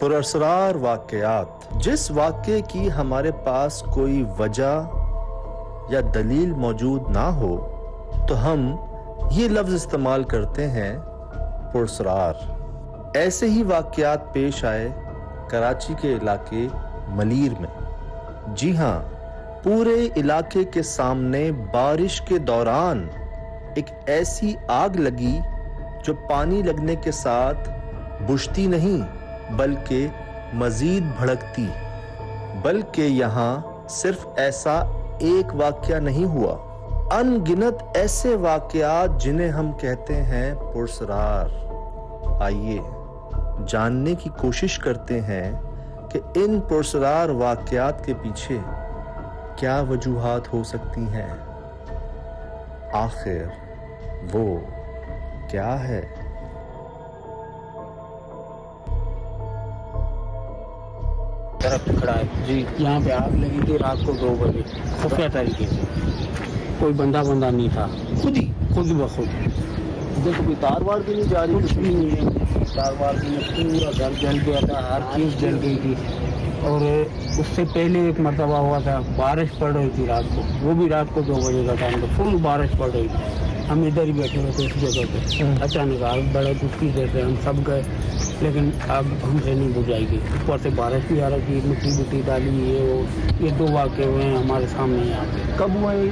पुरअसरार वाक़यात। जिस वाक़े की हमारे पास कोई वजह या दलील मौजूद ना हो तो हम ये लफ्ज़ इस्तेमाल करते हैं पुरअसरार। ऐसे ही वाक़यात पेश आए कराची के इलाके मलीर में। जी हाँ, पूरे इलाके के सामने बारिश के दौरान एक ऐसी आग लगी जो पानी लगने के साथ बुझती नहीं बल्कि मजीद भड़कती। बल्कि यहाँ सिर्फ ऐसा एक वाक़या नहीं हुआ, अनगिनत ऐसे वाक़यात जिन्हें हम कहते हैं पुरअसरार। आइए जानने की कोशिश करते हैं कि इन पुरअसरार वाक़यात के पीछे क्या वजूहात हो सकती हैं। आखिर वो क्या है? दरख्त खड़ा है जी, यहाँ पे आग लगी थी रात को 2 बजे खुफिया तरीके से। कोई बंदा नहीं था, खुद ब खुद। देखो कोई तार वार भी नहीं जा रही, कुछ भी नहीं है। तार वार भी नहीं, पूरा घर जल गया था, हर चीज़ जल गई थी। और उससे पहले एक मरतबा हुआ था, बारिश पड़ रही थी रात को, वो भी रात को 2 बजे का टाइम था, फुल बारिश पड़ रही थी। हम इधर ही बैठे हुए थे इस जगह पे। अचानक आग बड़े दुखी देते हम सब गए, लेकिन आग हमसे नहीं बुझाएगी। ऊपर से बारिश भी आ रही थी, मिट्टी डाली। ये 2 वाक़े हुए हैं हमारे सामने यहाँ पे। कब हुआ ये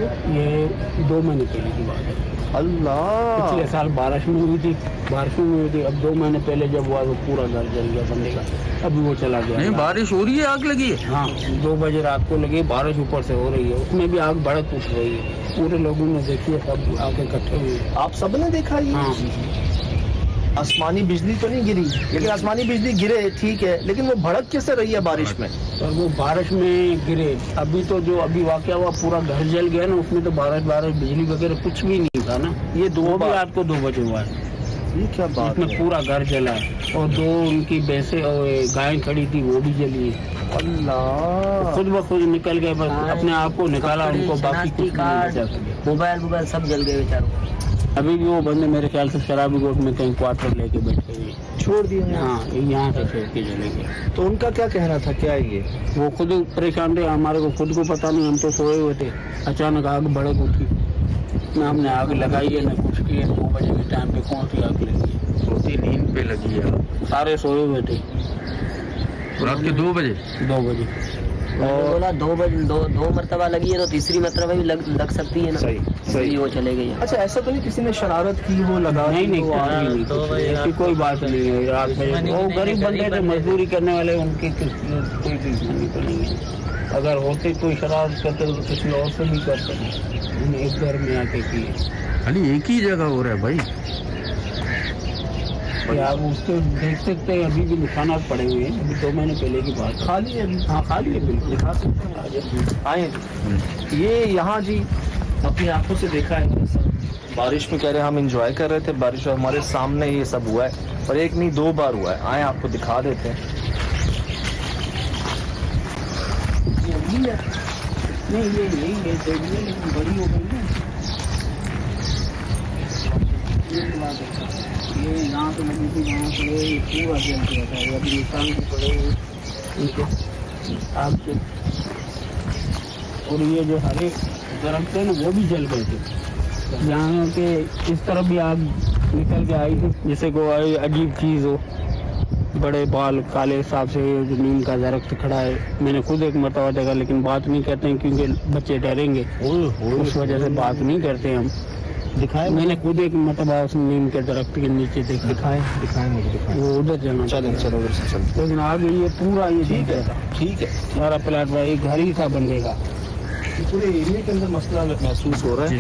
2 महीने पहले की बात है। अल्लाह, पिछले साल बारिश में हुई थी। अब 2 महीने पहले जब हुआ तो पूरा घर जल गया बंदे का। अभी वो चला गया। नहीं, बारिश हो रही है, आग लगी है। हाँ, 2 बजे रात को लगी बारिश, ऊपर से हो रही है, उसमें भी आग भड़क उठ रही है। पूरे लोगों ने देखी है, सब आके इकट्ठे हुए। आप सब ने देखा ये? हाँ। आसमानी बिजली तो नहीं गिरी, लेकिन आसमानी बिजली गिरे ठीक है, लेकिन वो भड़क कैसे रही है बारिश में? और वो बारिश में गिरे। अभी तो जो अभी वाक़या हुआ पूरा घर जल गया ना, उसमें तो बारिश बिजली वगैरह कुछ भी नहीं था ना। ये 2 भी रात को 2 बजे हुआ है। ये क्या बात है? पूरा घर जला है। और 2 उनकी भैंसे और गाय खड़ी थी, वो भी जली है। अल्लाह, खुद ब खुद निकल गए, बस अपने आप को निकाला, उनको बाकी कुछ मोबाइल सब जल गए बेचारों। अभी भी वो बंदे मेरे ख्याल से शराबी गोट में कहीं क्वार्टर लेके बैठे हुए, छोड़ दिए। हाँ, यहाँ से छोड़ के चले गए। तो उनका क्या कहना था, क्या है ये? वो खुद परेशान थे, हमारे को खुद को पता नहीं, हम तो सोए हुए थे। अचानक आग भड़क उठी, ना हमने आग लगाई है ना कुछ किया। 2 बजे के टाइम पे कौन सी आग लगी? सोती नींद पे लगी है, सारे सोए हुए थे। रात के 2 बजे। 2 बजे और बोला 2 बजे 2 मरतबा लगी है, तो तीसरी मरतबा भी लग सकती है ना। सही वो चले गई। अच्छा, ऐसा तो नहीं किसी ने शरारत की हो लगा? नहीं, ऐसी कोई बात नहीं है। रात में वो गरीब बंदे थे, मजदूरी करने वाले, उनकी कोई दुश्मनी तो नहीं है। अगर होते कोई शरारत करते तो किसी और से भी करते, उन्हें एक घर में आके किए। खाली एक ही जगह हो रहा है भाई। आप उसको देख सकते हैं, अभी भी निशानात पड़े हुए हैं। अभी 2 महीने पहले की बात। खाली है? हाँ, खाली है, बिल्कुल दिखा सकते हैं। आए ये यहाँ जी अपनी आंखों से देखा है। बारिश में कह रहे हम एंजॉय कर रहे थे बारिश, और हमारे सामने ये सब हुआ है, और एक नहीं 2 बार हुआ है। आए आपको दिखा देते हैं। नहीं, ये बड़ी हो गई है। ये यहाँ पे लगी थी, यहाँ पे पूरा जल गया था। अभी निशान भी पड़े हुए आग के। और ये जो हरे दरख्त है ना, वो भी जल गए थे। यहाँ के इस तरफ भी आग निकल के आई थी, जैसे कोई अजीब चीज़ हो। बड़े बाल काले हिसाब से नीम का दरख्त खड़ा है। मैंने खुद एक मरतबा देखा, लेकिन बात नहीं करते हैं क्योंकि बच्चे डरेंगे, उस वजह से बात नहीं करते हम। दिखाए? मैंने खुद एक मरतबा उस नीम के दरख्त के नीचे देखा। दिखाए मुझे, दिखाए। वो उधर जाना, चलो उधर से चलो। लेकिन आगे ये पूरा ये ठीक है सारा प्लाट भाई घर ही था बंदेगा। पूरे एरिया के अंदर मसला महसूस हो रहा है।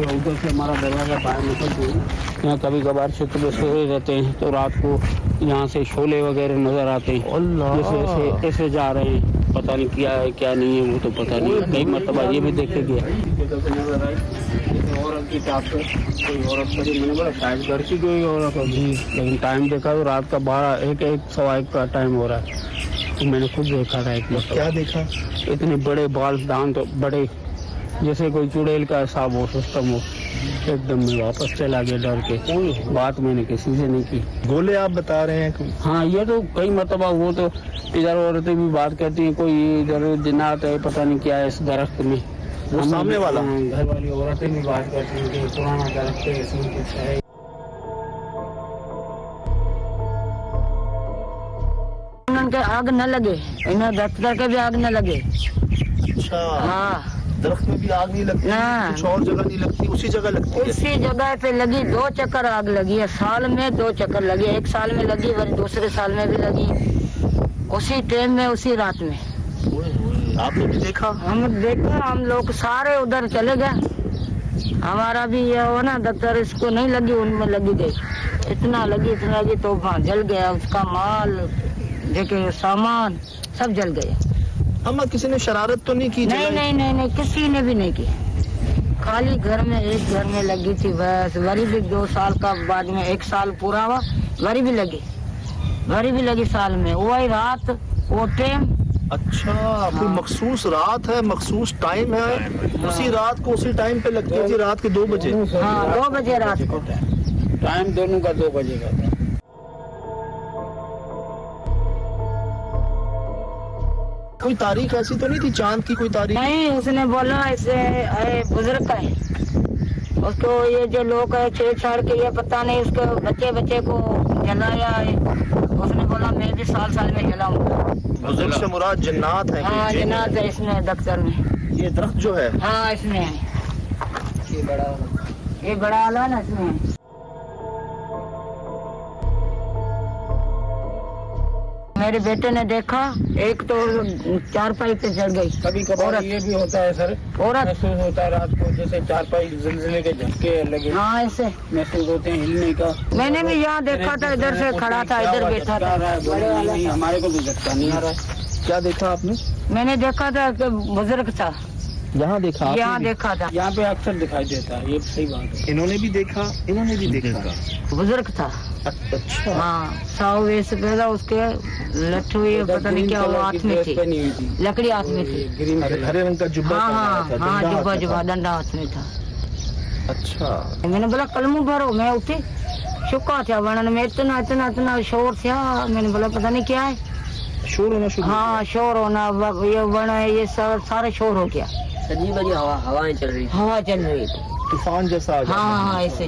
उधर से हमारा दरवाजा बाहर निकलते हैं। यहाँ कभी कभार क्षेत्र में सोए रहते हैं, तो रात को यहाँ से शोले वगैरह नजर आते हैं। जैसे ऐसे जा रहे हैं, पता नहीं क्या है क्या नहीं है, वो तो पता नहीं। कई मरतबा ये भी देखे गया नजर आई, जैसे औरत की टाप पे कोई औरत खड़ी। मैंने बोला शायद घर की कोई औरत होगी, लेकिन टाइम देखा तो रात का 12-1 सवा 1 का टाइम हो रहा है। तो मैंने खुद देखा था एक मरतबा। क्या देखा? इतने बड़े बाल, दांत बड़े, जैसे कोई चुड़ैल का हिसाब हो, सिस्टम हो। एकदम मैं वापस चला गया डर के। कोई बात मैंने किसी से नहीं की। गोले आप बता रहे हैं? हाँ, ये तो कई मरतबा, वो तो इधर औरतें भी बात करती हैं, कोई इधर जिन्नात है, पता नहीं क्या है इस दरख्त में। वो सामने वाला? घर वाली औरतें भी बात करती हैं कि पुराना दरख्त है, इसमें कुछ है। उनके आग न लगे, इन्हें दफ्तर के भी आग न लगे। अच्छा। हाँ, दरख्त में भी आग नहीं लगती? ना। कुछ और जगह नहीं लगती, उसी जगह लगती है? उसी जगह पे लगी। 2 चक्कर आग लगी है साल में, 2 चक्कर लगी। एक साल में लगी, फिर दूसरे साल में भी लगी, उसी टाइम में, उसी रात में। आपने भी देखा? हम देखा, हम लोग सारे उधर चले गए। हमारा भी ये हो ना दफ्तर, इसको नहीं लगी, उनमें लगी गई। इतना लगी तो वहाँ जल गया, उसका माल देखे सामान सब जल गया। हम किसी ने शरारत तो नहीं की? नहीं, किसी ने भी नहीं की। खाली घर में, एक घर में लगी थी बस। वरी भी 2 साल का बाद में, 1 साल पूरा हुआ, वरी भी लगी साल में। वही रात, वो टाइम। अच्छा, कोई मखसूस रात है, मखसूस टाइम है? उसी रात को उसी टाइम पे लगती है? रात के 2 बजे? हाँ, 2 बजे रात को। टाइम दोनों का 2 बजे का था। कोई तारीख ऐसी तो नहीं थी चांद की? कोई तारीख नहीं, उसने बोला ऐसे बुजुर्ग का है, उसको ये जो लोग है छेड़छाड़ के, ये पता नहीं उसके बच्चे को जलाया है। उसने बोला मैं भी साल में जलाऊंगा। बुजुर्ग से मुराद जन्नात है? हाँ, जन्नात है इसमें दफ्तर में। ये दरख्त जो है? हाँ, इसमें है। ये बड़ा वाला ना, इसमें है। मेरे बेटे ने देखा, एक तो चारपाई पे चढ़ गई। कभी कभार ये भी होता है सर, औरत महसूस होता है रात को, जैसे चारपाई जिलजिले के झटके लगे। हाँ, ऐसे महसूस होते हैं, हिलने का। मैंने भी यहाँ देखा था, इधर से खड़ा था, इधर बैठा था। हमारे को भी झटका नहीं आ रहा है। क्या देखा आपने? मैंने देखा था कि बुजुर्ग था। यहाँ देखा? यहाँ देखा था। यहाँ पे अक्सर दिखाई देता है, ये सही बात है। इन्होंने भी देखा? इन्होंने भी देखा। बुजुर्ग था। अच्छा। हाँ, 100 वैसे पैदा, उसके लट्ठू ये पता नहीं क्या वो हाथ में थी, लकड़ी हाथ में थी। हरे रंग का जुब्बा? हाँ, जुब्बा डंडा हाथ में था। अच्छा। मैंने बोला कलमू भरो। मैं उठी, शुक्का था बनन में, इतना शोर था। मैंने बोला पता नहीं क्या है, शोर होना शुरू? हाँ, शोर होना, ये बना, ये सारा शोर हो गया। अजीब हवाएं चल रही थी, तूफान जैसा आ गया। हाँ, ऐसे।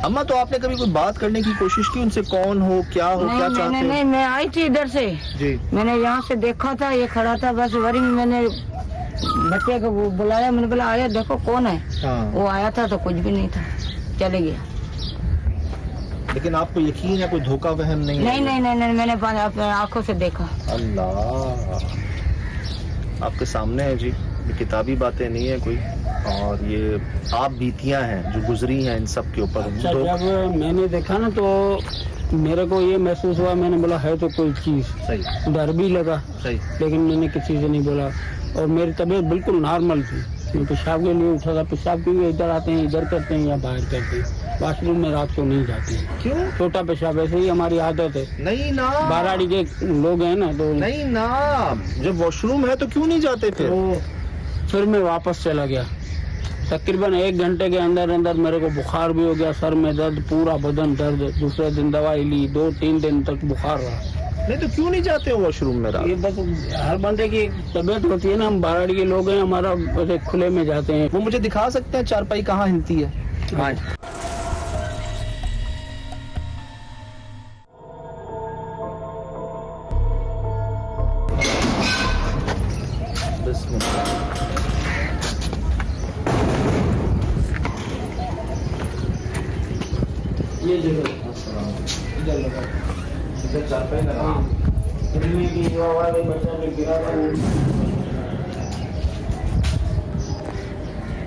अम्मा, तो आपने कभी कोई बात करने की कोशिश की उनसे? कौन हो, क्या हो, क्या चाहते हो? नहीं, मैं आई थी इधर से जी। मैंने यहाँ से देखा था, ये खड़ा था बस। वरी मैंने बच्चे को बुलाया, मैंने बोला आया देखो कौन है। हाँ। वो आया था तो कुछ भी नहीं था, चले गया। लेकिन आपको यकीन है कोई धोखा वहम नहीं? नहीं, मैंने अपने आंखों से देखा। अल्लाह, आपके सामने है जी, ये किताबी बातें नहीं है कोई, और ये आप बीतियां हैं जो गुजरी हैं इन सब के ऊपर। अच्छा, जब मैंने देखा ना तो मेरे को ये महसूस हुआ, मैंने बोला है तो कोई चीज। सही। डर भी लगा। सही। लेकिन मैंने किसी से नहीं बोला, और मेरी तबीयत बिल्कुल नॉर्मल थी। मैं पेशाब के लिए उठा था, पेशाब के लिए इधर आते हैं, इधर करते हैं या बाहर करते हैं। वॉशरूम में रात को नहीं जाते हैं। क्यों? छोटा पेशाब, ऐसे ही हमारी आदत है। नहीं ना, बाराड़ी के लोग हैं ना, तो नहीं ना, जब वॉशरूम है तो क्यों नहीं जाते फिर? तो फिर मैं वापस चला गया। तकरीबन 1 घंटे के अंदर मेरे को बुखार भी हो गया, सर में दर्द, पूरा बदन दर्द। दूसरे दिन दवाई ली, 2-3 दिन तक बुखार रहा। नहीं तो क्यों नहीं जाते हो वॉशरूम में रात? ये बस हर बंदे की तबीयत होती है ना, हम बाराड़ी के लोग हैं, हमारा वैसे खुले में जाते हैं। वो मुझे दिखा सकते हैं चारपाई कहाँ हिलती है? हाँ। ये जगह इधर लगा, इधर चारपाई लगा। हाँ, गिरने की जो आवाज है, बच्चा जो गिरा था वो।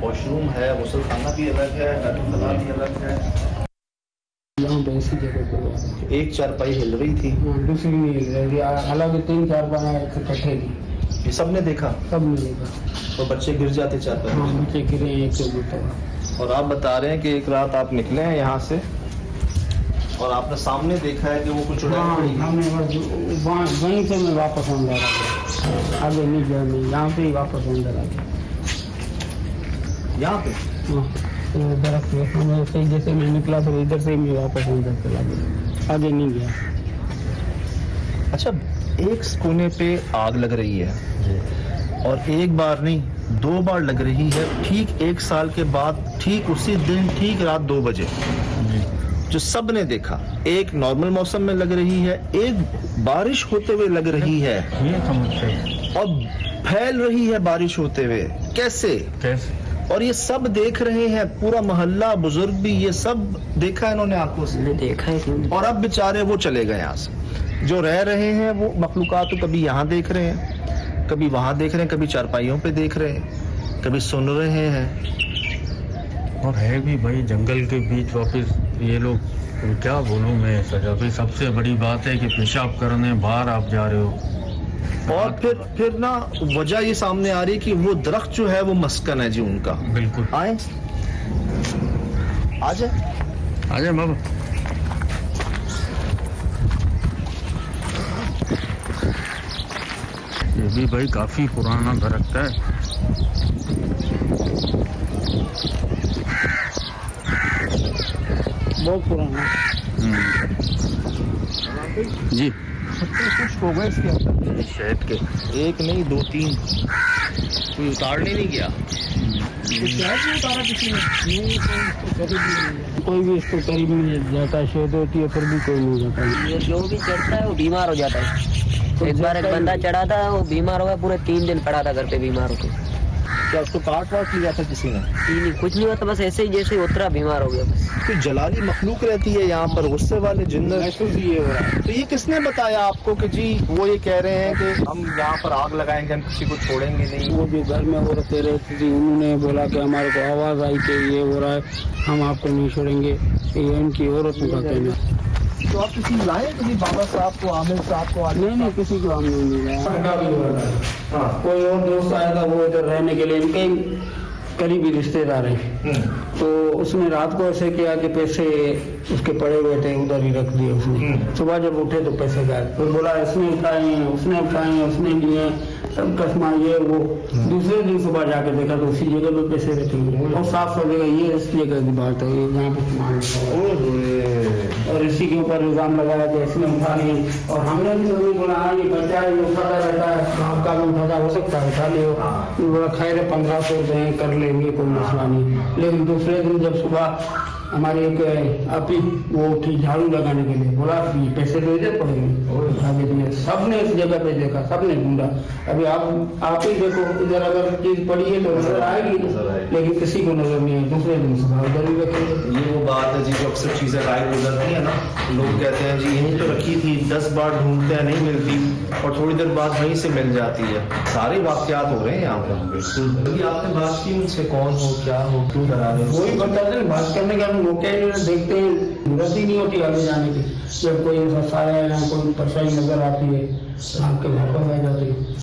वॉशरूम है, गुस्ल खाना भी अलग है, बैठक खाना भी अलग है। यहाँ पे इसी जगह पे एक चारपाई हिल रही थी। हाँ, दूसरी नहीं हिल रही थी, हालांकि 3-4 बार इकट्ठे थी। ये सबने देखा? सब मिलेगा। तो बच्चे गिर जाते चारपाई? हाँ, बच्चे गिरे एक से ऊपर। और आप बता रहे हैं कि एक रात आप निकले हैं यहाँ से और आपने सामने देखा है कि वो कुछ हाँ, हमने वहीं से मैं वापस अंदर आ गया, आगे नहीं गया, मैं यहाँ से ही वापस अंदर आ गया। यहाँ पे हाँ, ये दरख्त है। हम ऐसे ही जैसे मैं निकला तो इधर से ही मैं वापस अंदर चला गया, आगे नहीं गया। अच्छा, एक कोने पे आग लग रही है और एक बार नहीं 2 बार लग रही है, ठीक 1 साल के बाद, ठीक उसी दिन, ठीक रात 2 बजे, जो सब ने देखा। एक नॉर्मल मौसम में लग रही है, एक बारिश होते हुए लग रही है, ये समस्या और फैल रही है बारिश होते हुए। कैसे? कैसे? और ये सब देख रहे हैं, पूरा मोहल्ला, बुजुर्ग भी, ये सब देखा है इन्होंने आंखों से। देखा है क्यों? और अब बेचारे वो चले गए यहाँ से। जो रह रहे हैं वो मखलूकात तो कभी यहाँ देख रहे हैं, कभी वहां देख रहे हैं, कभी चारपाइयों पे देख रहे हैं, कभी सुन रहे हैं। और है भी भाई जंगल के बीच वापस ये लोग, क्या बोलूं मैं सजा भाई। सबसे बड़ी बात है कि पेशाब करने बाहर आप जा रहे हो, और फिर ना वजह ये सामने आ रही है कि वो दरख्त जो है वो मस्कन है जी उनका। बिल्कुल। आए आ जाए, आ जाए बाबा। ये भी भाई काफी पुराना दरख्त है। बहुत पुराना। जी, कुछ हो गए इसके अंदर शहद के 1 नहीं 2 3, कोई उतारने नहीं गया। उतारा किसी ने? कोई भी इसको करीब नहीं जाता, शहद होती है फिर भी कोई नहीं जाता। ये जो भी चढ़ता है वो बीमार हो जाता है। एक बार एक बंदा चढ़ा था, वो बीमार हो गया, पूरे 3 दिन पड़ा था घर पे बीमार होकर। क्या उसको काट वाट लिया था किसी ने? नहीं, कुछ नहीं होता, बस ऐसे ही जैसे उतरा बीमार हो गया बस। कोई जलाली मखलूक रहती है यहाँ पर, गुस्से वाले जिन्न। महसूस ये हो रहा है। तो ये किसने बताया आपको कि जी वो ये कह रहे हैं कि हम यहाँ पर आग लगाएंगे, हम किसी को छोड़ेंगे नहीं? वो जो घर में औरतें रहती थी उन्होंने बोला कि हमारे को आवाज आई कि ये हो रहा है, हम आपको नहीं छोड़ेंगे। ये उनकी औरतों का कहना। तो आप किसी लाए, किसी बाबा साहब को, आमिर साहब को? नहीं, किसी को हम नहीं मिला। कोई और दोस्त आया था, वो इधर रहने के लिए, इनके करीबी रिश्तेदार हैं। तो उसने रात को ऐसे किया कि पैसे उसके पड़े हुए थे, उधर ही रख दिए उसने। सुबह जब उठे तो पैसे गायब। फिर बोला इसने उठाए हैं, उसने उठाए हैं, उसने लिए, सब कसमा ये वो। दूसरे दिन सुबह जाके देखा तो उसी जगह पे पैसे रखे हुए और साफ हो गया। ये इस जगह की बात है, ये यहाँ पे सामान रखा हुआ है। और इसी के ऊपर इल्जाम लगाया कि इसने उठा लिए। और हमने भी उन्हें बोला हाँ ये बच्चा है, ये उठाता रहता है, आपका भी उठाता हो सकता है, उठा लियो। बोला खैर 1500 रुपये कर लेंगे, कोई मसला नहीं। लेकिन दूसरे दिन जब सुबह हमारी एक आपी वो उठी झाड़ू लगाने के लिए, बोला ये पैसे तो इधर पड़ेंगे। सबने इस जगह पे देखा, सबने ढूंढा। अभी आप ही देखो, इधर अगर चीज पड़ी है तो नजर आएगी, लेकिन किसी को नजर नहीं है। दूसरे दिन सुबह उधर ही रखेंगे। ये वो बात है जी, जो अक्सर चीजें गायब हो जाती है ना, लोग कहते हैं जी यहीं तो रखी थी, 10 बार ढूंढते हैं नहीं मिलती, और थोड़ी देर बाद वहीं से मिल जाती है। सारे वाकयात हो रहे हैं यहाँ पर। बिल्कुल। आपने बात की उनसे, कौन हो, क्या हो, क्यों डरा रहे हो? वही बताते हैं, बात करने का मौका ही नहीं, देखते हैं, जरूरत ही नहीं होती आगे जाने की। जब कोई फंसाया है या कोई परेशानी नजर आती है, आपके वापस आ जाती है।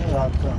रात का